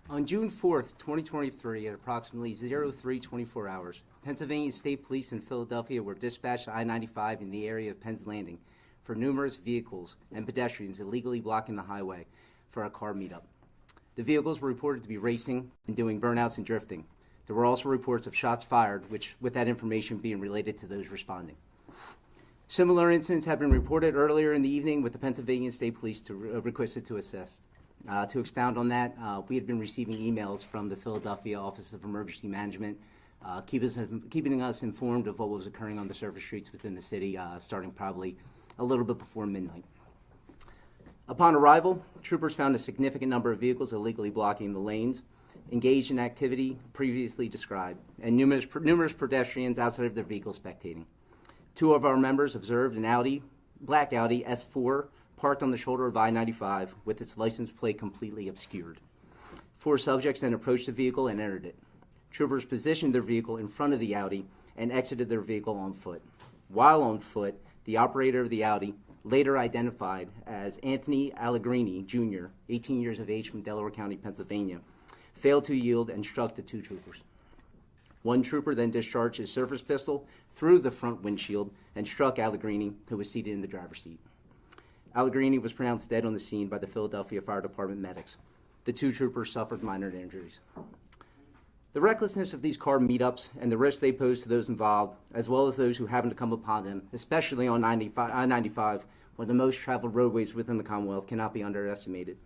On June 4th, 2023, at approximately 03:24 hours, Pennsylvania State Police in Philadelphia were dispatched to I-95 in the area of Penn's Landing for numerous vehicles and pedestrians illegally blocking the highway for a car meetup. The vehicles were reported to be racing and doing burnouts and drifting. There were also reports of shots fired, with that information being related to those responding. Similar incidents have been reported earlier in the evening, with the Pennsylvania State Police requested to assist. To expound on that, we had been receiving emails from the Philadelphia Office of Emergency Management, keeping us informed of what was occurring on the surface streets within the city, starting probably a little bit before midnight. Upon arrival, troopers found a significant number of vehicles illegally blocking the lanes, engaged in activity previously described, and numerous pedestrians outside of their vehicles spectating. Two of our members observed an black Audi S4 parked on the shoulder of I-95 with its license plate completely obscured. Four subjects then approached the vehicle and entered it. Troopers positioned their vehicle in front of the Audi and exited their vehicle on foot. While on foot, the operator of the Audi, later identified as Anthony Allegrini, Jr., 18 years of age from Delaware County, Pennsylvania, failed to yield and struck the two troopers. One trooper then discharged his surface pistol through the front windshield and struck Allegrini, who was seated in the driver's seat. Allegrini was pronounced dead on the scene by the Philadelphia Fire Department medics. The two troopers suffered minor injuries. The recklessness of these car meetups and the risk they pose to those involved, as well as those who happen to come upon them, especially on I-95, one of the most traveled roadways within the Commonwealth, cannot be underestimated.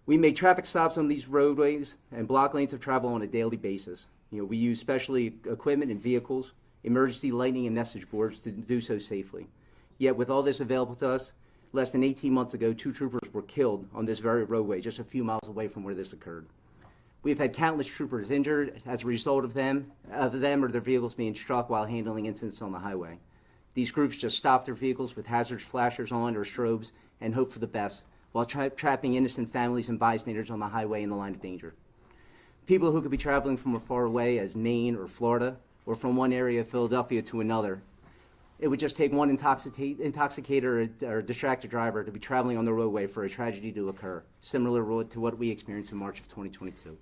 We make traffic stops on these roadways and block lanes of travel on a daily basis. We use special equipment and vehicles, emergency lighting and message boards to do so safely. Yet with all this available to us, less than 18 months ago, two troopers were killed on this very roadway just a few miles away from where this occurred. We've had countless troopers injured as a result of them or their vehicles being struck while handling incidents on the highway. These groups just stop their vehicles with hazard flashers on or strobes and hope for the best, while trapping innocent families and bystanders on the highway in the line of danger. People who could be traveling from as far away as Maine or Florida, or from one area of Philadelphia to another. It would just take one intoxicated or distracted driver to be traveling on the roadway for a tragedy to occur, similar to what we experienced in March of 2022.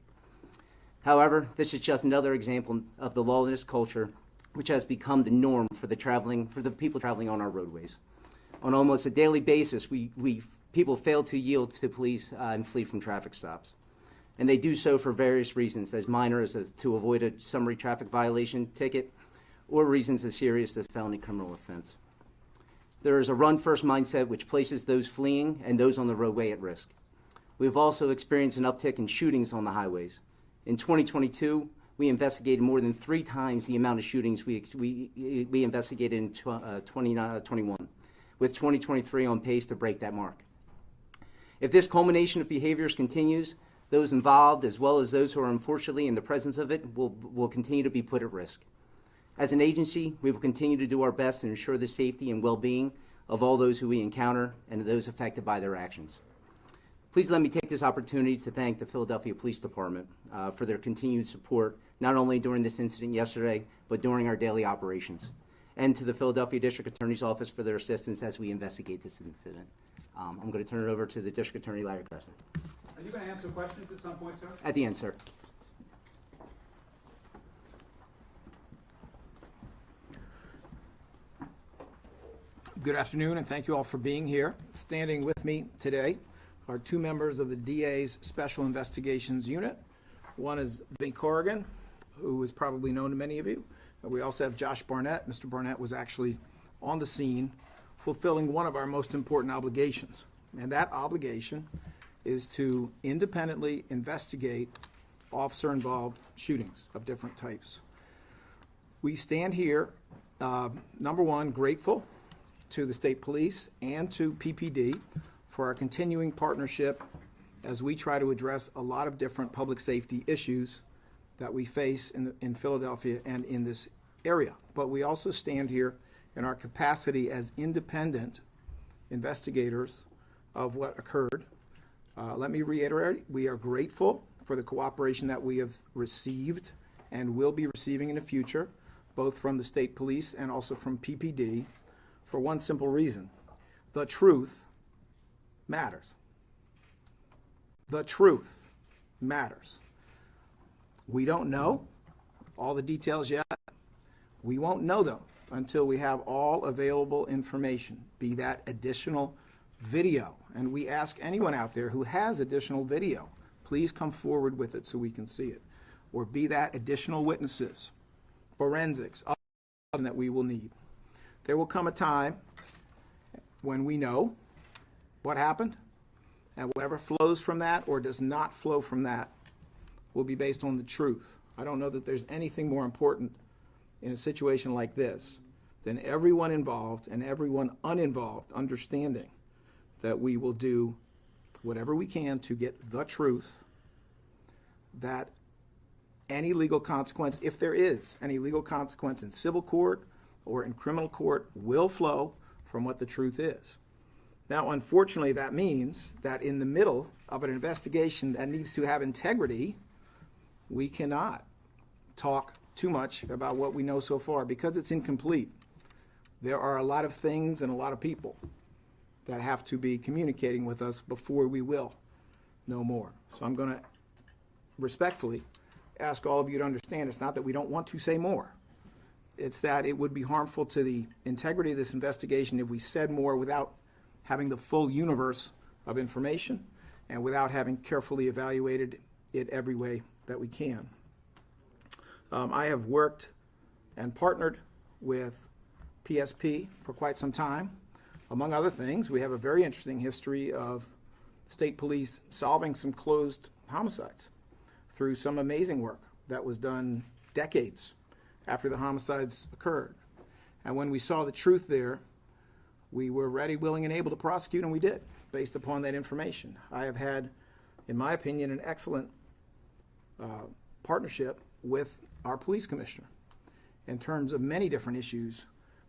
However, this is just another example of the lawless culture which has become the norm for the people traveling on our roadways. On almost a daily basis, people fail to yield to police and flee from traffic stops. And they do so for various reasons, as minor as to avoid a summary traffic violation ticket, or reasons as serious as felony criminal offense. There is a run-first mindset which places those fleeing and those on the roadway at risk. We've also experienced an uptick in shootings on the highways. In 2022, we investigated more than 3 times the amount of shootings we investigated in 2021, with 2023 on pace to break that mark. If this culmination of behaviors continues, those involved, as well as those who are unfortunately in the presence of it, will continue to be put at risk. As an agency, we will continue to do our best to ensure the safety and well-being of all those who we encounter and those affected by their actions. Please let me take this opportunity to thank the Philadelphia Police Department for their continued support, not only during this incident yesterday, but during our daily operations, and to the Philadelphia District Attorney's Office for their assistance as we investigate this incident. I'm going to turn it over to the District Attorney, Larry Kressler. Are you going to answer questions at some point, sir? At the end, sir. Good afternoon, and thank you all for being here. Standing with me today are 2 members of the DA's Special Investigations Unit. One is Vinny Corrigan, who is probably known to many of you. We also have Josh Barnett. Mr. Barnett was actually on the scene fulfilling one of our most important obligations, and that obligation is to independently investigate officer-involved shootings of different types. We stand here, number one, grateful to the state police and to PPD for our continuing partnership as we try to address a lot of different public safety issues that we face in Philadelphia and in this area. But we also stand here in our capacity as independent investigators of what occurred. Let me reiterate, we are grateful for the cooperation that we have received and will be receiving in the future, both from the state police and also from PPD, for one simple reason: the truth matters. The truth matters. We don't know all the details yet. We won't know them until we have all available information, be that additional video. And we ask anyone out there who has additional video, please come forward with it so we can see it. Or be that additional witnesses, forensics, that we will need. There will come a time when we know what happened, and whatever flows from that or does not flow from that will be based on the truth. I don't know that there's anything more important in a situation like this than everyone involved and everyone uninvolved understanding that we will do whatever we can to get the truth, that any legal consequence, if there is any legal consequence in civil court or in criminal court, will flow from what the truth is. Now, unfortunately, that means that in the middle of an investigation that needs to have integrity, we cannot talk too much about what we know so far because it's incomplete. There are a lot of things and a lot of people that have to be communicating with us before we will know more. So I'm going to respectfully ask all of you to understand it's not that we don't want to say more. It's that it would be harmful to the integrity of this investigation if we said more without having the full universe of information and without having carefully evaluated it every way that we can. I have worked and partnered with PSP for quite some time. Among other things, we have a very interesting history of state police solving some closed homicides through some amazing work that was done decades after the homicides occurred. And when we saw the truth there, we were ready, willing, and able to prosecute, and we did, based upon that information. I have had, in my opinion, an excellent partnership with our police commissioner in terms of many different issues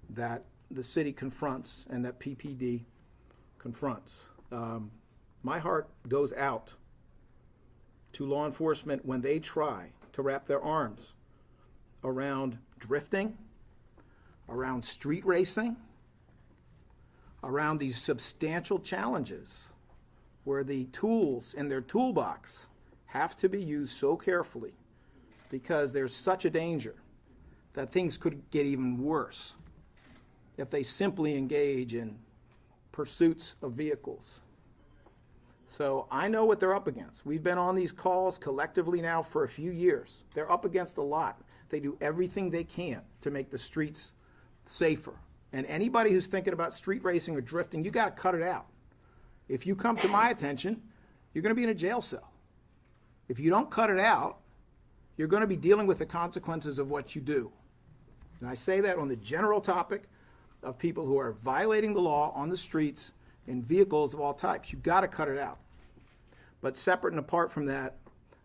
that the city confronts and that PPD confronts. My heart goes out to law enforcement when they try to wrap their arms around drifting, around street racing, around these substantial challenges where the tools in their toolbox have to be used so carefully because there's such a danger that things could get even worse if they simply engage in pursuits of vehicles. So I know what they're up against. We've been on these calls collectively now for a few years. They're up against a lot. They do everything they can to make the streets safer. And anybody who's thinking about street racing or drifting, you got to cut it out. If you come to my attention, you're going to be in a jail cell. If you don't cut it out, you're going to be dealing with the consequences of what you do. And I say that on the general topic of people who are violating the law on the streets in vehicles of all types. You've got to cut it out. But separate and apart from that,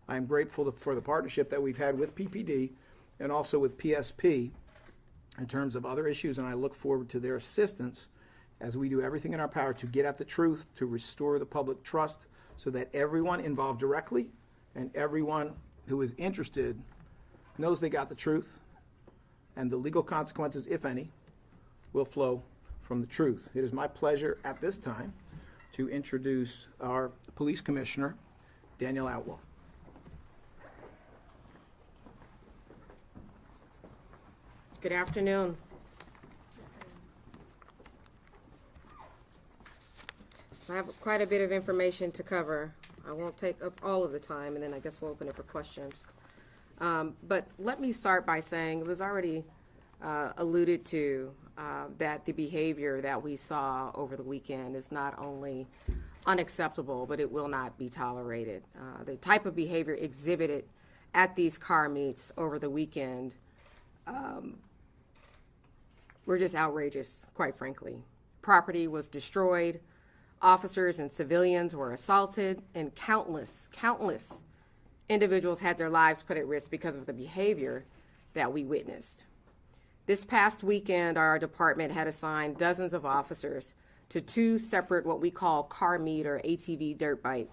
I'm grateful for the partnership that we've had with PPD and also with PSP in terms of other issues, and I look forward to their assistance as we do everything in our power to get at the truth, to restore the public trust so that everyone involved directly and everyone who is interested knows they got the truth and the legal consequences, if any, will flow from the truth. It is my pleasure at this time to introduce our police commissioner, Daniel Outlaw. Good afternoon. So I have quite a bit of information to cover. I won't take up all of the time, and then I guess we'll open it for questions. But let me start by saying it was already alluded to that the behavior that we saw over the weekend is not only unacceptable, but it will not be tolerated. The type of behavior exhibited at these car meets over the weekend were just outrageous, quite frankly. Property was destroyed, officers and civilians were assaulted, and countless individuals had their lives put at risk because of the behavior that we witnessed. This past weekend, our department had assigned dozens of officers to two separate what we call car meet or ATV dirt bike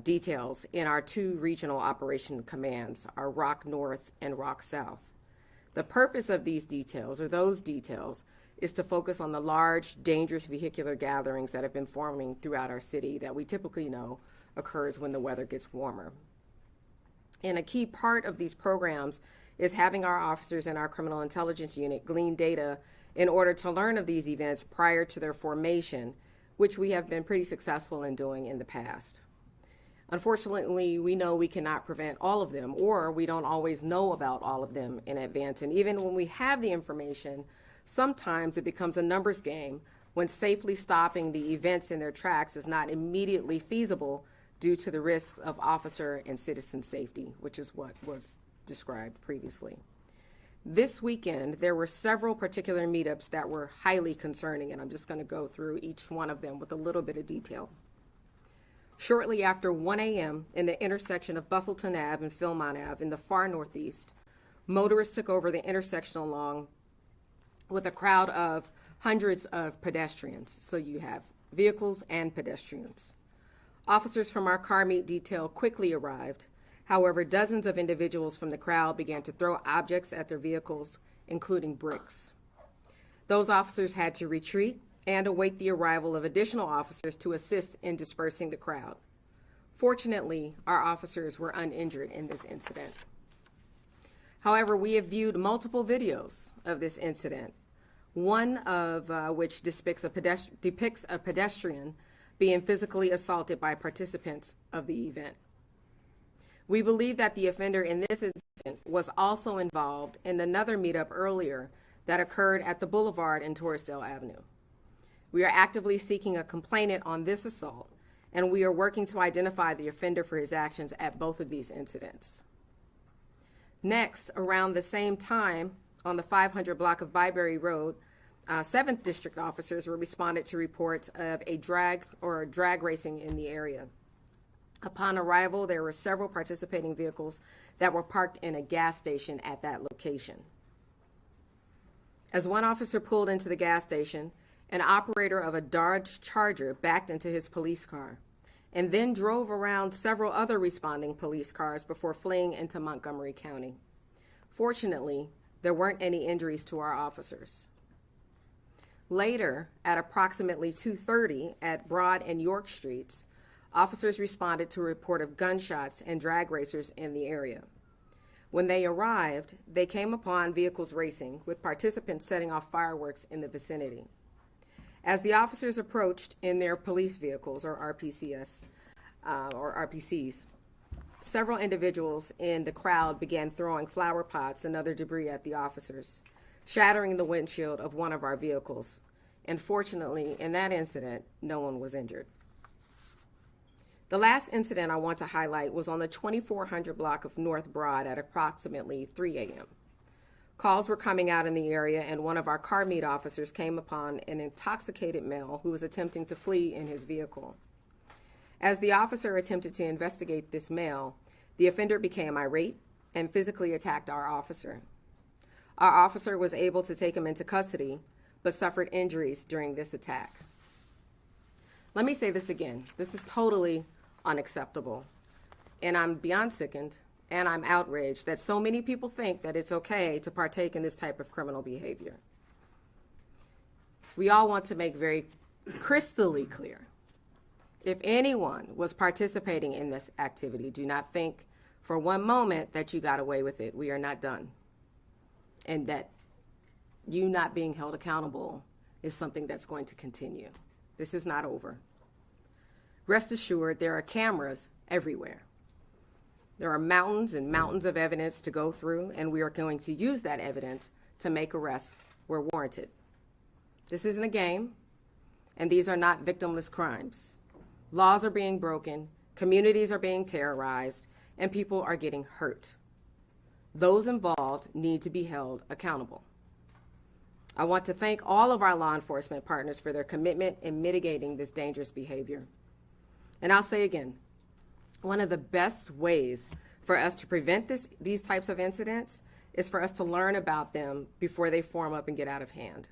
details in our two regional operation commands, our Rock North and Rock South. The purpose of these details, or those details, is to focus on the large, dangerous vehicular gatherings that have been forming throughout our city that we typically know occurs when the weather gets warmer. And a key part of these programs is having our officers in our criminal intelligence unit glean data in order to learn of these events prior to their formation, which we have been pretty successful in doing in the past. Unfortunately, we know we cannot prevent all of them, or we don't always know about all of them in advance. And even when we have the information, sometimes it becomes a numbers game when safely stopping the events in their tracks is not immediately feasible due to the risks of officer and citizen safety, which is what was described previously. This weekend, there were several particular meetups that were highly concerning, and I'm just going to go through each one of them with a little bit of detail. Shortly after 1 a.m. in the intersection of Bustleton Ave and Philmont Ave in the far northeast, motorists took over the intersection along with a crowd of hundreds of pedestrians. So you have vehicles and pedestrians. Officers from our car meet detail quickly arrived. However, dozens of individuals from the crowd began to throw objects at their vehicles, including bricks. Those officers had to retreat and await the arrival of additional officers to assist in dispersing the crowd. Fortunately, our officers were uninjured in this incident. However, we have viewed multiple videos of this incident, one of which depicts a pedestrian being physically assaulted by participants of the event. We believe that the offender in this incident was also involved in another meetup earlier that occurred at the Boulevard and Torresdale Avenue. We are actively seeking a complainant on this assault, and we are working to identify the offender for his actions at both of these incidents. Next, around the same time, on the 500 block of Byberry Road, 7th District officers were responded to reports of a drag racing in the area. Upon arrival, there were several participating vehicles that were parked in a gas station at that location. As one officer pulled into the gas station, an operator of a Dodge Charger backed into his police car and then drove around several other responding police cars before fleeing into Montgomery County. Fortunately, there weren't any injuries to our officers. Later, at approximately 2:30 at Broad and York Streets, officers responded to a report of gunshots and drag racers in the area. When they arrived, they came upon vehicles racing, with participants setting off fireworks in the vicinity. As the officers approached in their police vehicles, or RPCs, several individuals in the crowd began throwing flower pots and other debris at the officers, shattering the windshield of one of our vehicles. And fortunately, in that incident, no one was injured. The last incident I want to highlight was on the 2400 block of North Broad at approximately 3 a.m. Calls were coming out in the area, and one of our car meet officers came upon an intoxicated male who was attempting to flee in his vehicle. As the officer attempted to investigate this male, the offender became irate and physically attacked our officer. Our officer was able to take him into custody, but suffered injuries during this attack. Let me say this again. This is totally unacceptable, and I'm beyond sickened, and I'm outraged that so many people think that it's okay to partake in this type of criminal behavior. We all want to make very crystally clear, if anyone was participating in this activity, do not think for one moment that you got away with it. We are not done. And that you not being held accountable is something that's going to continue. This is not over. Rest assured, there are cameras everywhere. There are mountains and mountains of evidence to go through, and we are going to use that evidence to make arrests where warranted. This isn't a game, and these are not victimless crimes. Laws are being broken, communities are being terrorized, and people are getting hurt. Those involved need to be held accountable. I want to thank all of our law enforcement partners for their commitment in mitigating this dangerous behavior. And I'll say again, one of the best ways for us to prevent these types of incidents is for us to learn about them before they form up and get out of hand.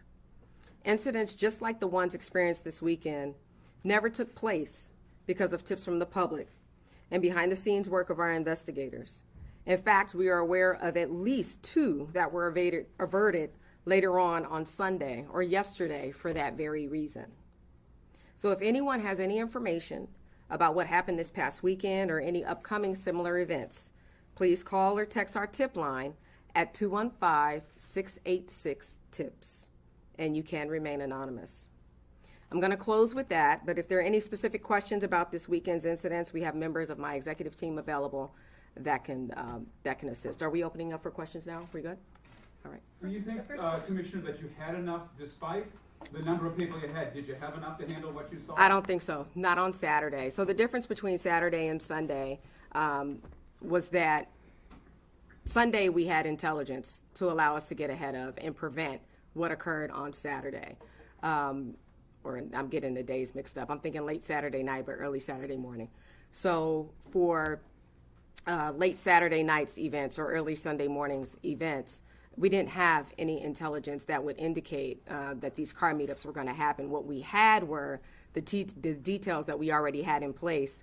Incidents just like the ones experienced this weekend never took place because of tips from the public and behind-the-scenes work of our investigators. In fact, we are aware of at least 2 that were averted later on Sunday or yesterday for that very reason. So if anyone has any information about what happened this past weekend or any upcoming similar events, please call or text our tip line at 215-686-TIPS, and you can remain anonymous. I'm going to close with that, but if there are any specific questions about this weekend's incidents, we have members of my executive team available that can assist. Are we opening up for questions now? We good? All right. Do you think, Commissioner, that you had enough, despite the number of people you had? Did you have enough to handle what you saw? I don't think so. Not on Saturday. So the difference between Saturday and Sunday was that Sunday we had intelligence to allow us to get ahead of and prevent what occurred on Saturday. Or I'm getting the days mixed up. I'm thinking late Saturday night, but early Saturday morning. So for late Saturday night's events or early Sunday morning's events, we didn't have any intelligence that would indicate that these car meetups were going to happen. What we had were the details that we already had in place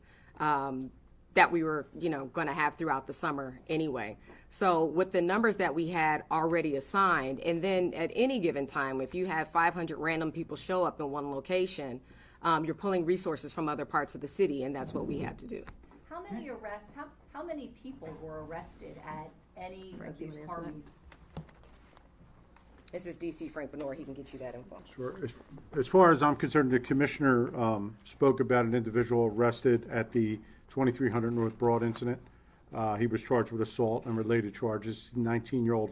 that we were, going to have throughout the summer anyway. So with the numbers that we had already assigned, and then at any given time, if you have 500 random people show up in one location, you're pulling resources from other parts of the city, and that's what we had to do. How many arrests, how many people were arrested at any of these car meets? This is DC Frank Benor. He can get you that info. Sure. As far as I'm concerned, the commissioner spoke about an individual arrested at the 2300 North Broad incident. He was charged with assault and related charges. 19-year-old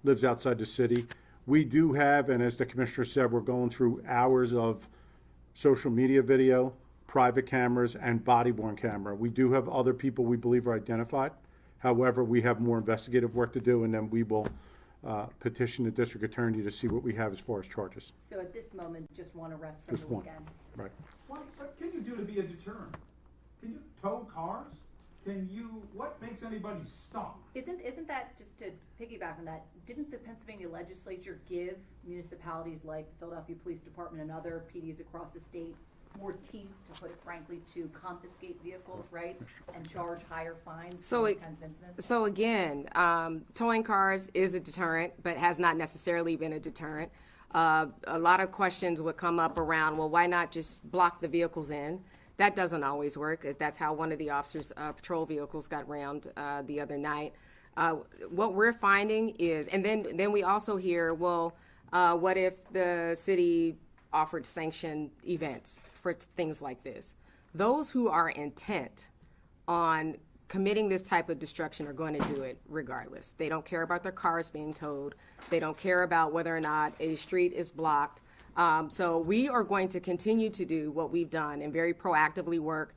lives outside the city. We do have, and as the commissioner said, we're going through hours of social media video, private cameras, and body-worn camera. We do have other people we believe are identified. However, we have more investigative work to do, and then we will petition the district attorney to see what we have as far as charges. So at this moment, just one arrest from Just the one. weekend? Right. What can you do to be a deterrent? Can you tow cars? What makes anybody stop? Isn't that, just to piggyback on that, didn't the Pennsylvania legislature give municipalities like Philadelphia Police Department and other PDs across the state more teeth, to put it frankly, to confiscate vehicles, right? And charge higher fines for these kinds of incidents? So again, towing cars is a deterrent, but has not necessarily been a deterrent. A lot of questions would come up around, well, why not just block the vehicles in? That doesn't always work. That's how one of the officers' patrol vehicles got rammed the other night. What we're finding is, and then we also hear, well, what if the city offered sanctioned events for things like this? Those who are intent on committing this type of destruction are going to do it regardless. They don't care about their cars being towed. They don't care about whether or not a street is blocked. So we are going to continue to do what we've done and very proactively work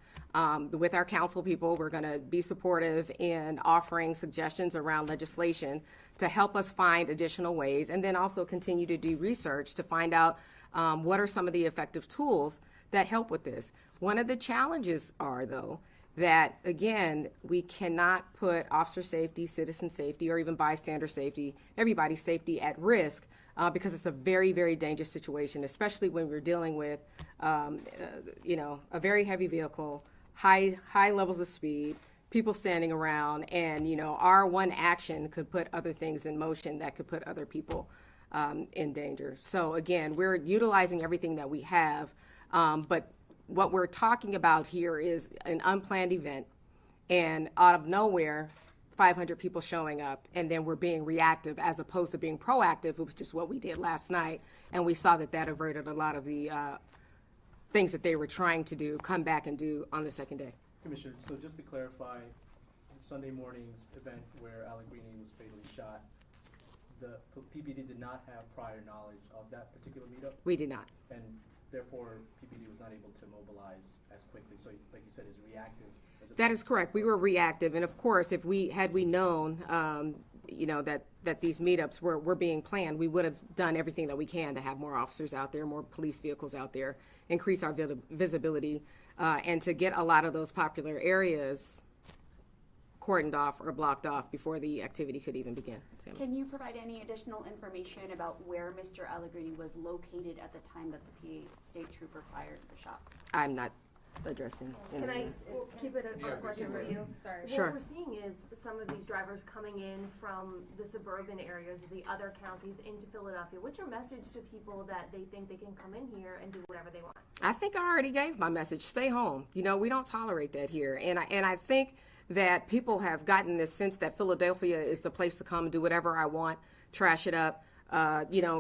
with our council people. We're going to be supportive in offering suggestions around legislation to help us find additional ways, and then also continue to do research to find out what are some of the effective tools that help with this. One of the challenges are, though, that, again, we cannot put officer safety, citizen safety, or even bystander safety, everybody's safety at risk because it's a very, very dangerous situation, especially when we're dealing with, a very heavy vehicle, high levels of speed, people standing around, and, our one action could put other things in motion that could put other people in danger. So, again, we're utilizing everything that we have, but what we're talking about here is an unplanned event, and out of nowhere, 500 people showing up, and then we're being reactive as opposed to being proactive, which is what we did last night, and we saw that averted a lot of the things that they were trying to do, come back and do on the second day. Commissioner, so just to clarify, Sunday morning's event where Allegrini was fatally shot, the PPD did not have prior knowledge of that particular meetup? We did not. And therefore, PPD was not able to mobilize as quickly. So, like you said, is reactive. That is correct. We were reactive, and of course, if we known, that these meetups were being planned, we would have done everything that we can to have more officers out there, more police vehicles out there, increase our visibility, and to get a lot of those popular areas cordoned off or blocked off before the activity could even begin. Sammy. Can you provide any additional information about where Mr. Allegrini was located at the time that the PA state trooper fired the shots? I'm not addressing. Can I keep it a question for you? Sorry. Sure. What we're seeing is some of these drivers coming in from the suburban areas of the other counties into Philadelphia. What's your message to people that they think they can come in here and do whatever they want? I think I already gave my message. Stay home. We don't tolerate that here. And I think that people have gotten this sense that Philadelphia is the place to come and do whatever I want, trash it up,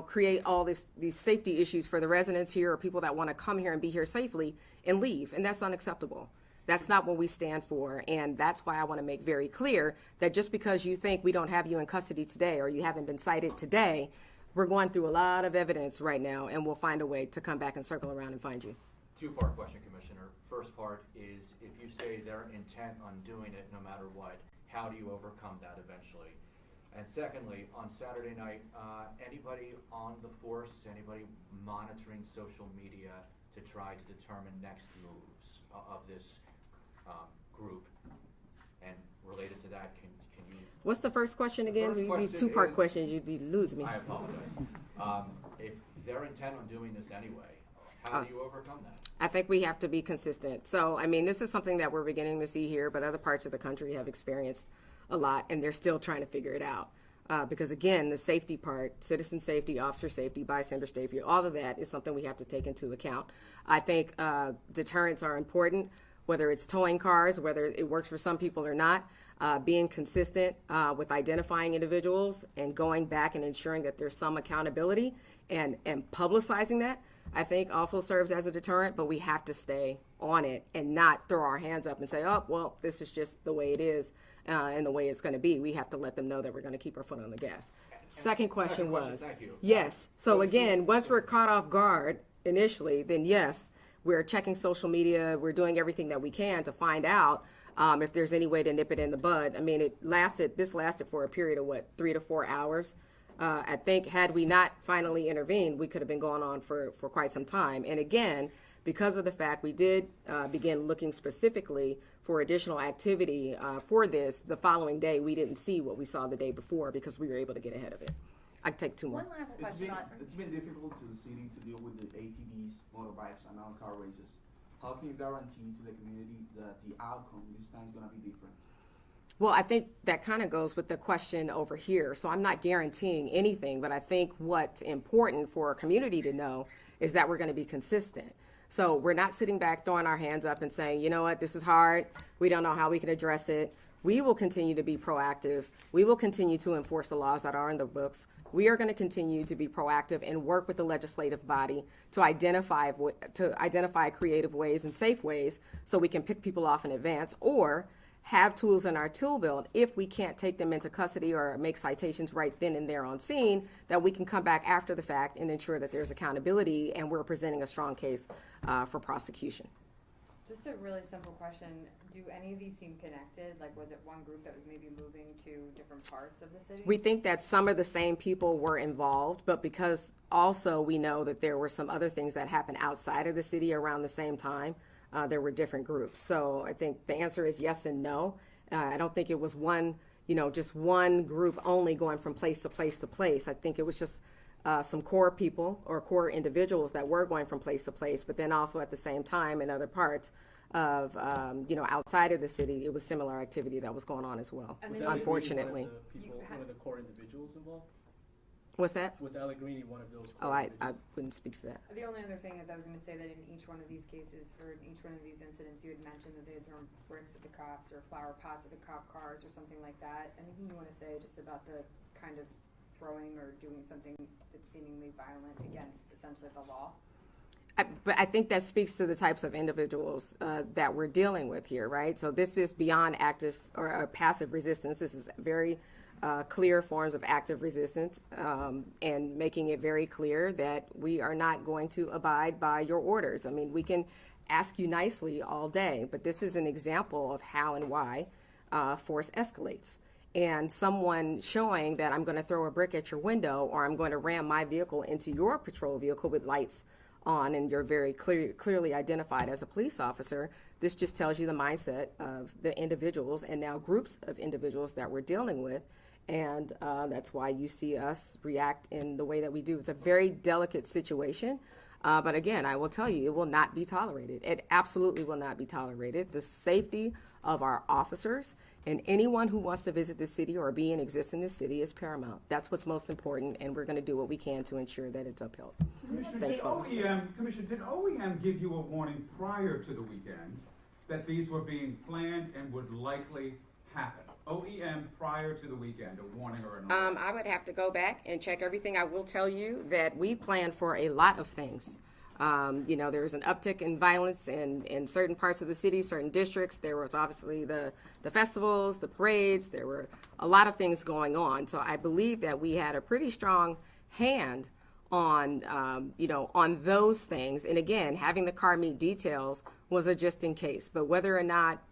create all these safety issues for the residents here or people that want to come here and be here safely and leave. And that's unacceptable. That's not what we stand for. And that's why I want to make very clear that just because you think we don't have you in custody today or you haven't been cited today, we're going through a lot of evidence right now, and we'll find a way to come back and circle around and find you. Two-part question, Commissioner. First part is, if you say they're intent on doing it no matter what, how do you overcome that eventually? And secondly, on Saturday night, anybody on the force, anybody monitoring social media to try to determine next moves of this group? And related to that, can you... What's the first question again? First question These two-part is- questions, you lose me. I apologize. If they're intent on doing this anyway, how do you overcome that? I think we have to be consistent. So, I mean, this is something that we're beginning to see here, but other parts of the country have experienced a lot, and they're still trying to figure it out. Because, again, the safety part, citizen safety, officer safety, bystander safety, all of that is something we have to take into account. I think deterrents are important, whether it's towing cars, whether it works for some people or not, being consistent with identifying individuals and going back and ensuring that there's some accountability and publicizing that, I think also serves as a deterrent, but we have to stay on it and not throw our hands up and say, oh, well, this is just the way it is and the way it's going to be. We have to let them know that we're going to keep our foot on the gas. Second question was, thank you. yes. So again, once we're caught off guard initially, then yes, we're checking social media. We're doing everything that we can to find out if there's any way to nip it in the bud. I mean, this lasted for a period of 3 to 4 hours. I think had we not finally intervened, we could have been going on for quite some time. And again, because of the fact we did begin looking specifically for additional activity for this, the following day we didn't see what we saw the day before because we were able to get ahead of it. I can take two more. One last question on, It's been difficult to the city to deal with the ATVs, motorbikes, and non-car races. How can you guarantee to the community that the outcome this time is going to be different? Well, I think that kind of goes with the question over here. So I'm not guaranteeing anything, but I think what's important for our community to know is that we're going to be consistent. So we're not sitting back, throwing our hands up and saying, you know what, this is hard. We don't know how we can address it. We will continue to be proactive. We will continue to enforce the laws that are in the books. We are going to continue to be proactive and work with the legislative body to identify creative ways and safe ways so we can pick people off in advance or have tools in our tool belt if we can't take them into custody or make citations right then and there on scene, that we can come back after the fact and ensure that there's accountability and we're presenting a strong case for prosecution. Just a really simple question. Do any of these seem connected? Like, was it one group that was maybe moving to different parts of the city? We think that some of the same people were involved, but because also we know that there were some other things that happened outside of the city around the same time, there were different groups. So I think the answer is yes and no. I don't think it was just one group only going from place to place to place. I think it was just some core people or core individuals that were going from place to place, but then also at the same time in other parts of, outside of the city, it was similar activity that was going on as well, unfortunately. One of the core individuals involved? What's that? Was Allegrini one of those? Oh, I wouldn't speak to that. The only other thing is I was going to say that in each one of these cases or in each one of these incidents, you had mentioned that they had thrown bricks at the cops or flower pots at the cop cars or something like that. Anything you want to say just about the kind of throwing or doing something that's seemingly violent against essentially the law? But I think that speaks to the types of individuals that we're dealing with here, right? So this is beyond active or passive resistance. This is very clear forms of active resistance and making it very clear that we are not going to abide by your orders. I mean, we can ask you nicely all day, but this is an example of how and why force escalates. And someone showing that I'm going to throw a brick at your window or I'm going to ram my vehicle into your patrol vehicle with lights on and you're very clearly identified as a police officer, this just tells you the mindset of the individuals and now groups of individuals that we're dealing with. And that's why you see us react in the way that we do. It's a very delicate situation. But again, I will tell you, it will not be tolerated. It absolutely will not be tolerated. The safety of our officers and anyone who wants to visit the city or be in existence in the city is paramount. That's what's most important, and we're going to do what we can to ensure that it's upheld. Thanks, folks. Commissioner, did OEM give you a warning prior to the weekend that these were being planned and would likely happen? OEM prior to the weekend, a warning or an alert? I would have to go back and check everything. I will tell you that we planned for a lot of things. There was an uptick in violence in certain parts of the city, certain districts. There was obviously the festivals, the parades. There were a lot of things going on. So I believe that we had a pretty strong hand on, on those things. And again, having the car meet details was a just in case. But whether or not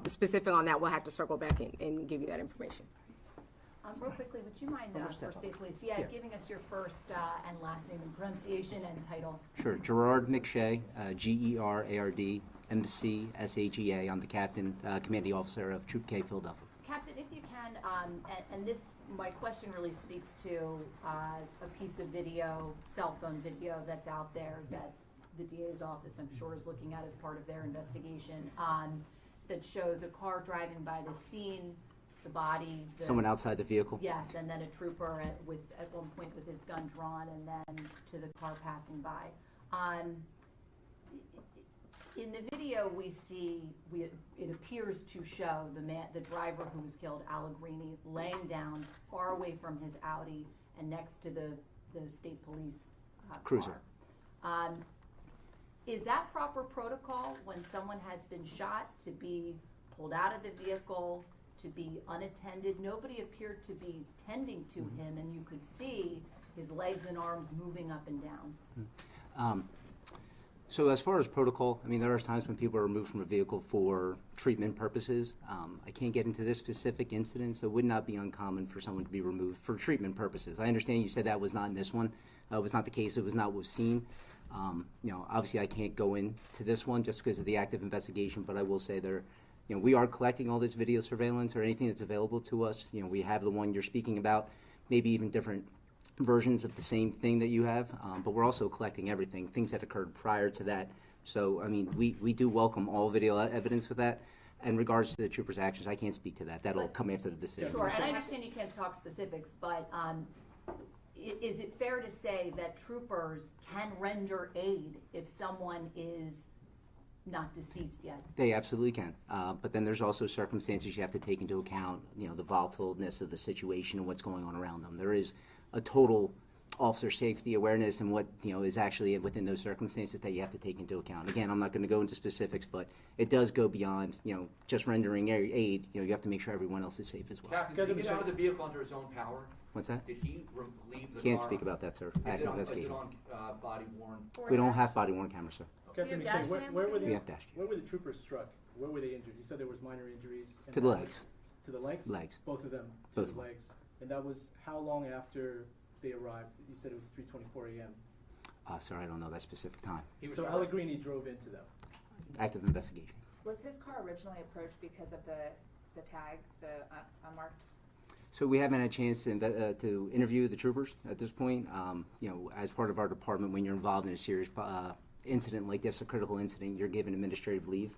specific on that, we'll have to circle back and give you that information. Real quickly, would you mind, for State Police, giving us your first and last name and pronunciation and title? Sure. Gerard McShay, Gerard, MCSHEA. I'm the captain, commanding officer of Troop K, Philadelphia. Captain, if you can, and this, my question really speaks to a piece of video, cell phone video that's out there that the DA's office, I'm sure, is looking at as part of their investigation, that shows a car driving by the scene, the body. Someone outside the vehicle? Yes, and then a trooper at one point with his gun drawn, and then to the car passing by. In the video, we see, it appears to show the driver who was killed, Allegrini, laying down far away from his Audi and next to the state police cruiser. Car. Is that proper protocol when someone has been shot to be pulled out of the vehicle, to be unattended? Nobody appeared to be tending to him, and you could see his legs and arms moving up and down. So as far as protocol, I mean, there are times when people are removed from a vehicle for treatment purposes. I can't get into this specific incident, so it would not be uncommon for someone to be removed for treatment purposes. I understand you said that was not in this one. It was not the case. It was not what was seen. Obviously I can't go into this one just because of the active investigation, but I will say we are collecting all this video surveillance or anything that's available to us. We have the one you're speaking about, maybe even different versions of the same thing that you have, but we're also collecting everything, things that occurred prior to that. So, I mean, we do welcome all video evidence with that. In regards to the trooper's actions, I can't speak to that. That'll come after the decision. Sure, and I understand you can't talk specifics, but is it fair to say that troopers can render aid if someone is not deceased yet? They absolutely can. But then there's also circumstances you have to take into account, the volatileness of the situation and what's going on around them. There is a total officer safety awareness and what, is actually within those circumstances that you have to take into account. Again, I'm not going to go into specifics, but it does go beyond, just rendering aid. You have to make sure everyone else is safe as well. Captain, did he get out of the vehicle under his own power? What's that? Did he leave the Can't car? speak about that, sir. Is Active it on investigation. body worn? We don't have body worn cameras, sir. Captain Do you have McShay, dash cam? where were We have dash cam. where were the troopers struck? Where were they injured? You said there was minor injuries. And To the that legs. was- To the legs? Legs. Both of them. Both To of the them. legs. And that was how long after they arrived? You said it was 3:24 a.m. Sorry, I don't know that specific time. So Allegrini drove into them. Active investigation. Was his car originally approached because of the tag, the unmarked? So we haven't had a chance to interview the troopers at this point. As part of our department, when you're involved in a serious incident like this, a critical incident, you're given administrative leave.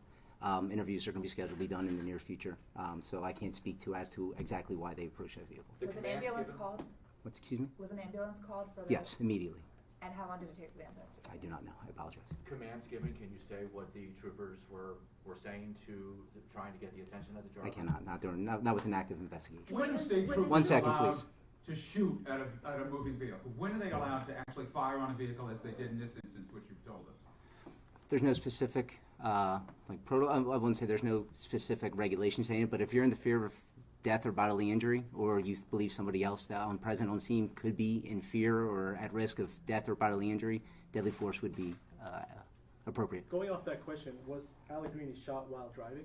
Interviews are going to be scheduled to be done in the near future. So I can't speak as to exactly why they approached that vehicle. Was an ambulance called? Excuse me? Was an ambulance called for the? Yes, immediately. And how long did it take for the ambulance? I do not know. I apologize. Commands given, can you say what the troopers were saying to trying to get the attention of the driver? I cannot. Not with an active investigation. When are state troopers One second, allowed please. to shoot at a moving vehicle? When are they allowed to actually fire on a vehicle as they did in this instance, which you've told us? There's no specific, I wouldn't say there's no specific regulation saying it, but if you're in the fear of death or bodily injury, or you believe somebody else present on scene could be in fear or at risk of death or bodily injury, deadly force would be appropriate. Going off that question, was Allegrini shot while driving?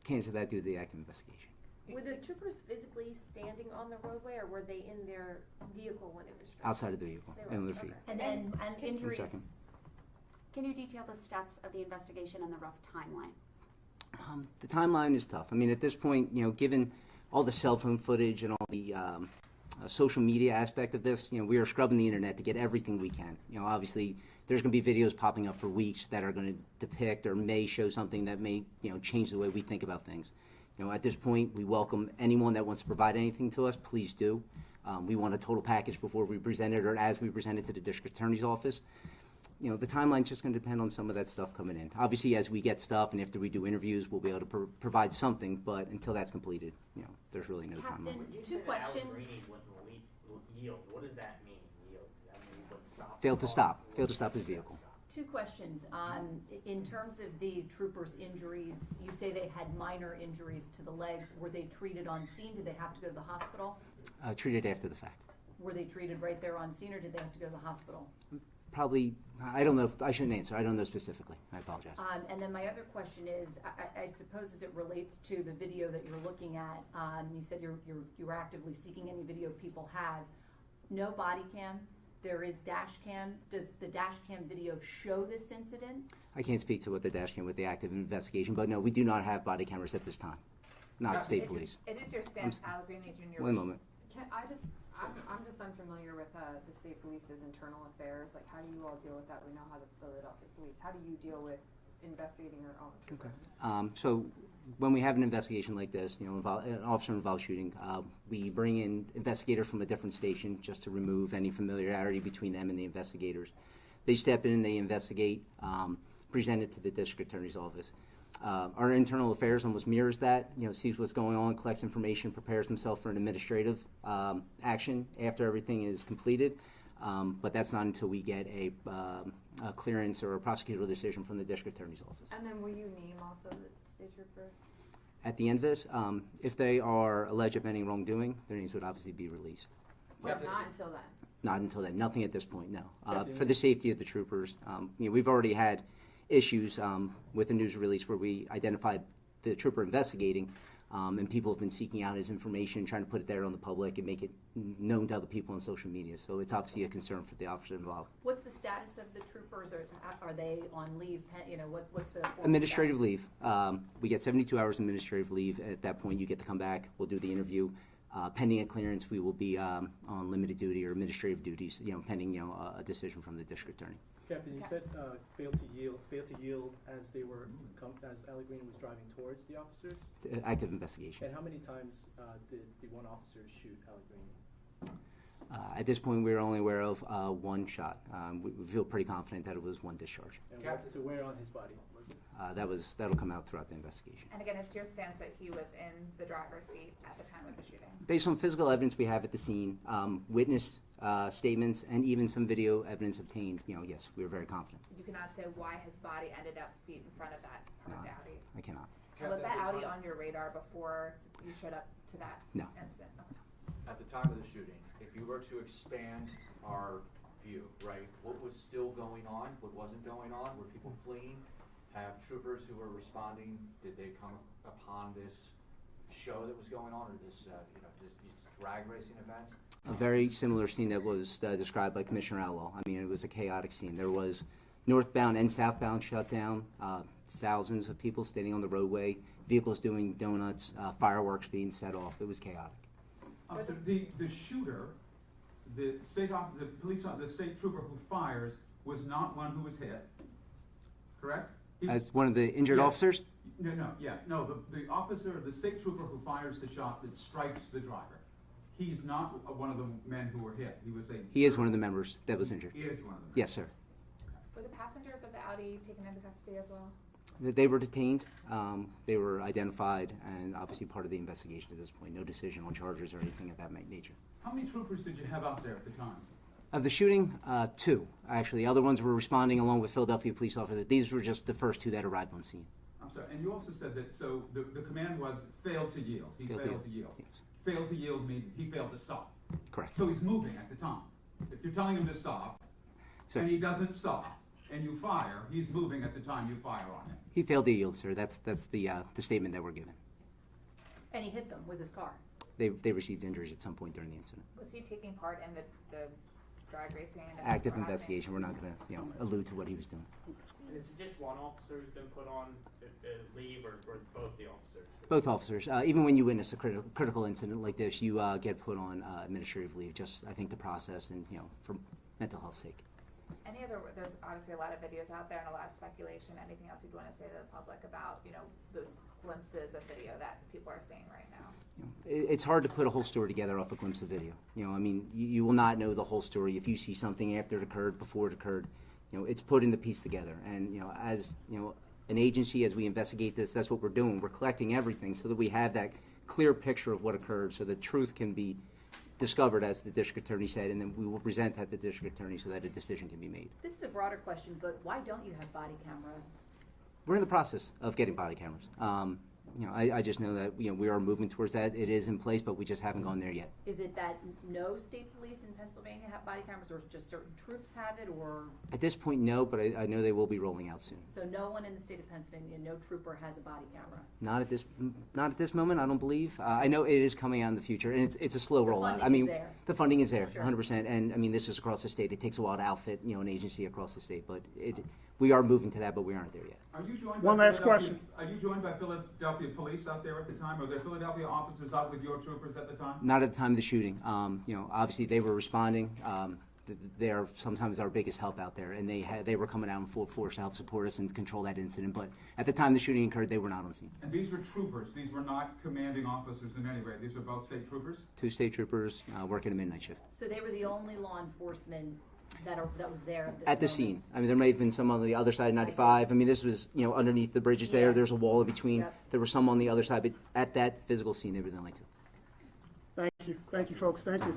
Can't answer that due to the active investigation. Were the troopers physically standing on the roadway, or were they in their vehicle when it was struck? Outside of the vehicle, They were, in their feet. okay. And injuries. second. Can you detail the steps of the investigation and the rough timeline? The timeline is tough. I mean, at this point, given all the cell phone footage and all the social media aspect of this, we are scrubbing the internet to get everything we can. Obviously, there's going to be videos popping up for weeks that are going to depict or may show something that may, change the way we think about things. At this point, we welcome anyone that wants to provide anything to us. Please do. We want a total package before we present it or as we present it to the district attorney's office. you know, the timeline's just going to depend on some of that stuff coming in. Obviously, as we get stuff and after we do interviews, we'll be able to provide something, but until that's completed, you know, there's really no Captain, timeline. two questions. Yield, what does that mean, yield? I mean, he wouldn't stop. Failed to stop. Failed to stop his vehicle. Two questions. In terms of the troopers' injuries, you say they had minor injuries to the legs. Were they treated on scene? Did they have to go to the hospital? Treated after the fact. Were they treated right there on scene, or did they have to go to the hospital? Probably, I don't know, I shouldn't answer. I don't know specifically. I apologize. And then my other question is, I suppose as it relates to the video that you're looking at, you said you're actively seeking any video people have. No body cam. There is dash cam. Does the dash cam video show this incident? I can't speak to what the dash cam with the active investigation, but no, we do not have body cameras at this time. Not state police. It is your stance, Allegrini Jr. One moment. I'm just unfamiliar with the state police's internal affairs. Like, how do you all deal with that? We know how the Philadelphia police. How do you deal with investigating your own troopers? So when we have an investigation like this, you know, an officer-involved shooting, we bring in investigators from a different station just to remove any familiarity between them and the investigators. They step in, they investigate, present it to the district attorney's office. Our internal affairs almost mirrors that, you know, sees what's going on, collects information, prepares himself for an administrative action after everything is completed. But that's not until we get a clearance or a prosecutorial decision from the district attorney's office. And then will you name also the state troopers? At the end of this, if they are alleged of any wrongdoing, their names would obviously be released. But not until then? Not until then. Nothing at this point, no. For the safety of the troopers, you know, we've already had issues with the news release where we identified the trooper investigating, and people have been seeking out his information, trying to put it there on the public and make it known to other people on social media. So it's obviously a concern for the officer involved. What's the status of the troopers? Are they on leave? You know, what's the administrative leave? We get 72 hours administrative leave. At that point, you get to come back. We'll do the interview. Pending a clearance, we will be on limited duty or administrative duties. You know, pending a decision from the district attorney. Captain, you said failed to yield as they were as Allegrini was driving towards the officers. Active investigation. And how many times did the one officer shoot Allegrini? At this point, we're only aware of one shot. We feel pretty confident that it was one discharge. And where on his body was it? That'll come out throughout the investigation. And again, it's your stance that he was in the driver's seat at the time of the shooting? Based on physical evidence we have at the scene, witness statements, and even some video evidence obtained, you know, yes, we were very confident. You cannot say why his body ended up feet in front of that parked Audi? I cannot. Was that Audi on your radar before you showed up to that No. incident? Okay. At the time of the shooting, if you were to expand our view, right, what was still going on, what wasn't going on, were people fleeing? Have troopers who were responding, did they come upon this show that was going on, or this, this drag racing event? A very similar scene that was described by Commissioner Outlaw. I mean, it was a chaotic scene. There was northbound and southbound shut down, thousands of people standing on the roadway, vehicles doing donuts, fireworks being set off. It was chaotic. The shooter, the state trooper who fires was not one who was hit, correct? As one of the injured officers? The officer, the state trooper who fires the shot that strikes the driver. He's not one of the men who were hit. He is one of the members that was injured. He is one of them. Yes, sir. Were the passengers of the Audi taken into custody as well? They were detained. They were identified and obviously part of the investigation at this point. No decision on charges or anything of that nature. How many troopers did you have out there at the time? Of the shooting, 2, actually. The other ones were responding along with Philadelphia police officers. These were just the first 2 that arrived on scene. I'm sorry, and you also said that, so the command was failed to yield. He failed to yield. Yes. Failed to yield means he failed to stop. Correct. So he's moving at the time. If you're telling him to stop, and he doesn't stop, and you fire, he's moving at the time you fire on him. He failed to yield, sir. That's the statement that we're given. And he hit them with his car? They received injuries at some point during the incident. Was he taking part in the drag racing? Active investigation. We're not going to allude to what he was doing. Is it just one officer who's been put on leave, or both the officers? Both officers. Even when you witness a critical incident like this, you get put on administrative leave. Just, I think, the process and for mental health's sake. There's obviously a lot of videos out there and a lot of speculation. Anything else you'd want to say to the public about, those glimpses of video that people are seeing right now? It's hard to put a whole story together off a glimpse of video. I mean, you will not know the whole story if you see something after it occurred, before it occurred. it's putting the piece together. And, as, an agency, as we investigate this, that's what we're doing. We're collecting everything so that we have that clear picture of what occurred, so the truth can be discovered, as the district attorney said, and then we will present that to the district attorney so that a decision can be made. This is a broader question, but why don't you have body camera? We're in the process of getting body cameras. I just know that, we are moving towards that. It is in place, but we just haven't gone there yet. Is it that no state police in Pennsylvania have body cameras, or just certain troops have it, or? At this point, no, but I know they will be rolling out soon. So no one in the state of Pennsylvania, no trooper has a body camera? Not at this moment, I don't believe. I know it is coming out in the future, and it's a slow rollout. funding is there. The funding is there, Sure. 100%. And this is across the state. It takes a while to outfit, an agency across the state, but we are moving to that, but we aren't there yet. Are you joined One by last question. Are you joined by Philadelphia police out there at the time? Are there Philadelphia officers out with your troopers at the time? Not at the time of the shooting. Obviously they were responding. They are sometimes our biggest help out there, and they were coming out in full force to help support us and control that incident. But at the time the shooting occurred, they were not on scene. And these were troopers. These were not commanding officers in any way. These were both state troopers? 2 state troopers working a midnight shift. So they were the only law enforcement that was there at this At the moment? scene. There may have been some on the other side of 95. This was, underneath the bridges there. Yeah. There's a wall in between. Yep. There were some on the other side, but at that physical scene, they were the only 2. Thank you, folks, thank you.